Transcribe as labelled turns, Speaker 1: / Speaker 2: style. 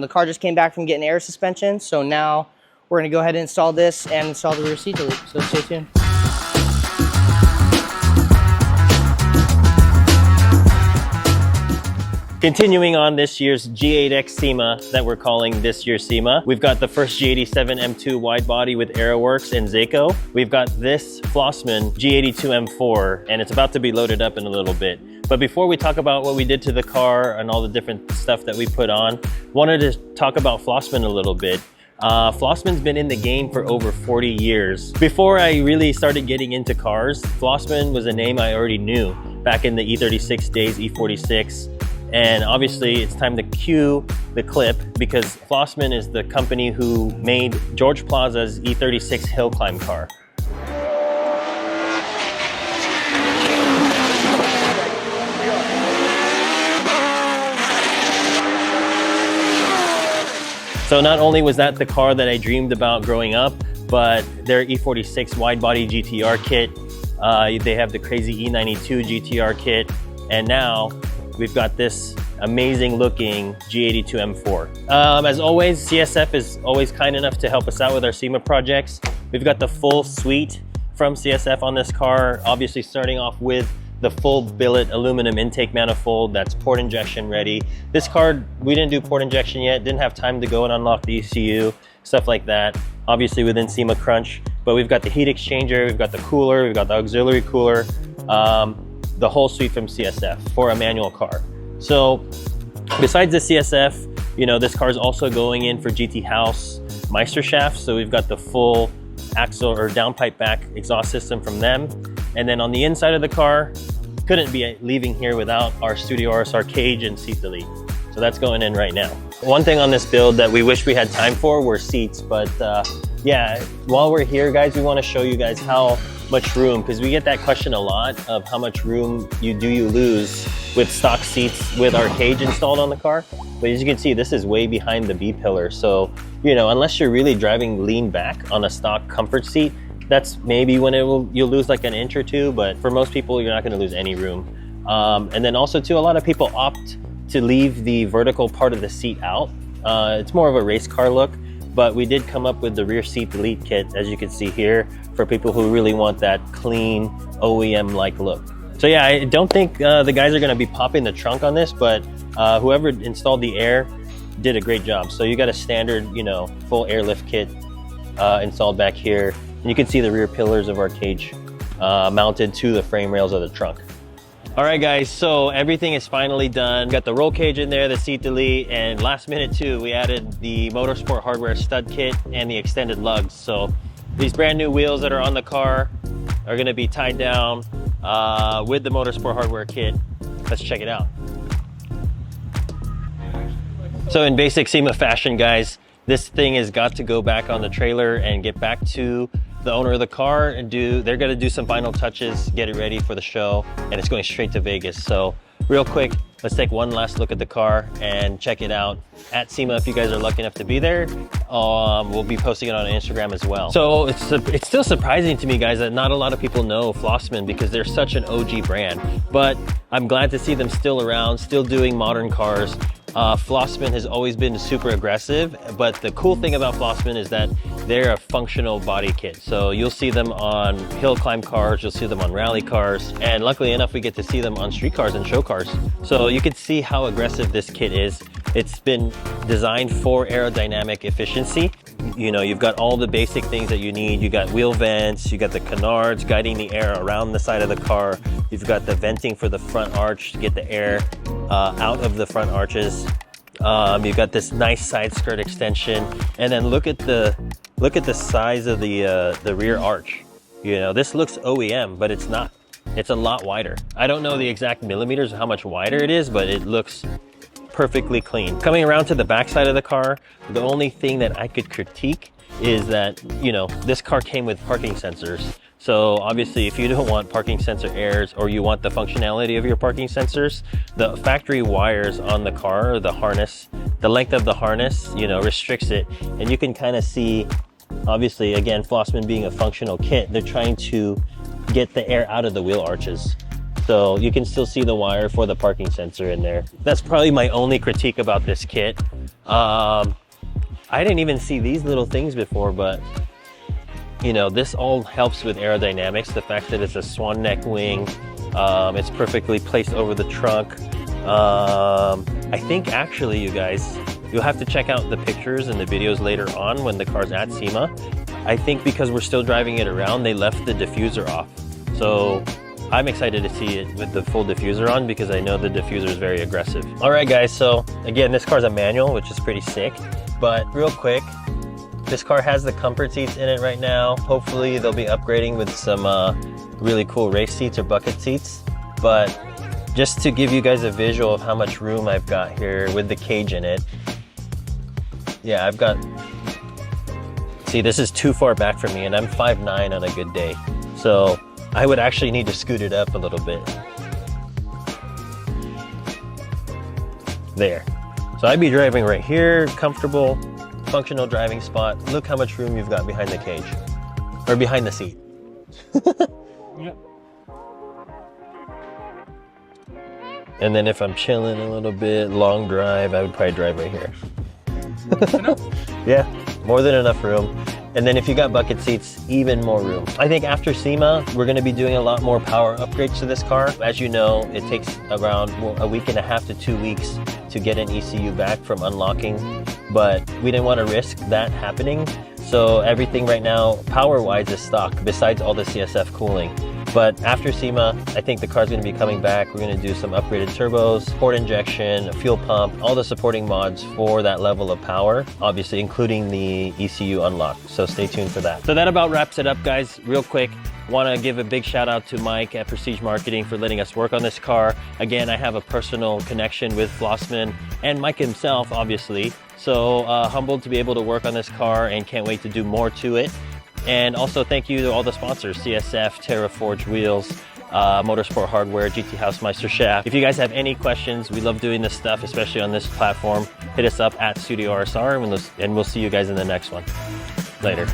Speaker 1: The car just came back from getting air suspension, so now we're gonna go ahead and install this and install the rear seat delete, so stay tuned.
Speaker 2: Continuing on this year's G8x SEMA that we're calling this year's SEMA, we've got the first G87 M2 Widebody with Aeroworks and Zaco. We've got this Flossmann G82 M4, and it's about to be loaded up in a little bit. But before we talk about what we did to the car and all the different stuff that we put on, wanted to talk about Flossmann a little bit. Flossmann's been in the game for over 40 years. Before I really started getting into cars, Flossmann was a name I already knew back in the E36 days, E46. And obviously it's time to cue the clip because Flossmann is the company who made George Plaza's E36 hill climb car. So not only was that the car that I dreamed about growing up, but their E46 Widebody GTR kit, they have the crazy E92 GTR kit, and now we've got this amazing looking G82 M4. As always, CSF is always kind enough to help us out with our SEMA projects. We've got the full suite from CSF on this car, obviously starting off with the full billet aluminum intake manifold that's port injection ready. This car, we didn't do port injection yet, didn't have time to go and unlock the ECU, stuff like that, obviously within SEMA crunch. But we've got the heat exchanger, we've got the cooler, we've got the auxiliary cooler, the whole suite from CSF for a manual car. So besides the CSF, you know, this car is also going in for GTHaus Meisterschaft. So we've got the full axle or downpipe back exhaust system from them. And then on the inside of the car, couldn't be leaving here without our StudioRSR cage and seat delete. So that's going in right now. One thing on this build that we wish we had time for were seats, but yeah, while we're here, guys, we want to show you guys how much room, because we get that question a lot of how much room you lose with stock seats with our cage installed on the car. But as you can see, this is way behind the B pillar. So, you know, unless you're really driving lean back on a stock comfort seat, that's maybe when you'll lose like an inch or two, but for most people, you're not going to lose any room. And then also too, a lot of people opt to leave the vertical part of the seat out. It's more of a race car look, but we did come up with the rear seat delete kit, as you can see here, for people who really want that clean OEM-like look. So yeah, I don't think the guys are gonna be popping the trunk on this, but whoever installed the air did a great job. So you got a standard, you know, full airlift kit installed back here. And you can see the rear pillars of our cage mounted to the frame rails of the trunk. All right, guys, so everything is finally done. Got the roll cage in there, the seat delete, and last minute too, we added the Motorsport Hardware stud kit and the extended lugs. So these brand new wheels that are on the car are gonna be tied down with the Motorsport Hardware kit. Let's check it out. So in basic SEMA fashion, guys, this thing has got to go back on the trailer and get back to the owner of the car and they're gonna do some final touches, get it ready for the show, and it's going straight to Vegas. So real quick, let's take one last look at the car and check it out at SEMA if you guys are lucky enough to be there. We'll be posting it on Instagram as well. So it's still surprising to me, guys, that not a lot of people know Flossmann because they're such an OG brand, but I'm glad to see them still around, still doing modern cars. Flossmann has always been super aggressive, but the cool thing about Flossmann is that they're a functional body kit. So you'll see them on hill climb cars, you'll see them on rally cars, and luckily enough, we get to see them on street cars and show cars. So you can see how aggressive this kit is. It's been designed for aerodynamic efficiency. You know, you've got all the basic things that you need. You got wheel vents, you got the canards guiding the air around the side of the car. You've got the venting for the front arch to get the air out of the front arches. You've got this nice side skirt extension, and then look at the size of the rear arch. You know, this looks OEM, but it's not. It's a lot wider. I don't know the exact millimeters of how much wider it is, but it looks perfectly clean. Coming around to the back side of the car, the only thing that I could critique is that, you know, this car came with parking sensors. So obviously if you don't want parking sensor airs or you want the functionality of your parking sensors, the factory wires on the car, the harness, the length of the harness, you know, restricts it. And you can kind of see, obviously, again, Flossmann being a functional kit, they're trying to get the air out of the wheel arches. So you can still see the wire for the parking sensor in there. That's probably my only critique about this kit. I didn't even see these little things before, but you know, this all helps with aerodynamics. The fact that it's a swan neck wing, it's perfectly placed over the trunk. I think actually, you guys, you'll have to check out the pictures and the videos later on when the car's at SEMA. I think because we're still driving it around, they left the diffuser off. So I'm excited to see it with the full diffuser on because I know the diffuser is very aggressive. All right, guys, so again, this car's a manual, which is pretty sick. But real quick, this car has the comfort seats in it right now. Hopefully they'll be upgrading with some really cool race seats or bucket seats. But just to give you guys a visual of how much room I've got here with the cage in it. Yeah, I've got, see, this is too far back for me and I'm 5'9" on a good day. So I would actually need to scoot it up a little bit. There. So I'd be driving right here, comfortable, functional driving spot. Look how much room you've got behind the cage, or behind the seat.
Speaker 1: Yep.
Speaker 2: And then if I'm chilling a little bit, long drive, I would probably drive right here. Yeah, more than enough room. And then if you got bucket seats, even more room. I think after SEMA, we're gonna be doing a lot more power upgrades to this car. As you know, it takes around a week and a half to 2 weeks to get an ECU back from unlocking, but we didn't wanna risk that happening. So everything right now, power-wise, is stock, besides all the CSF cooling. But after SEMA, I think the car's gonna be coming back. We're gonna do some upgraded turbos, port injection, a fuel pump, all the supporting mods for that level of power, obviously including the ECU unlock. So stay tuned for that. So that about wraps it up, guys. Real quick, wanna give a big shout out to Mike at Prestige Marketing for letting us work on this car. Again, I have a personal connection with Flossmann and Mike himself, obviously. So humbled to be able to work on this car and can't wait to do more to it. And also thank you to all the sponsors, CSF, Terraforge Wheels, Motorsport Hardware, GTHaus, Meisterschaft. If you guys have any questions, we love doing this stuff, especially on this platform. Hit us up at StudioRSR and we'll see you guys in the next one. Later.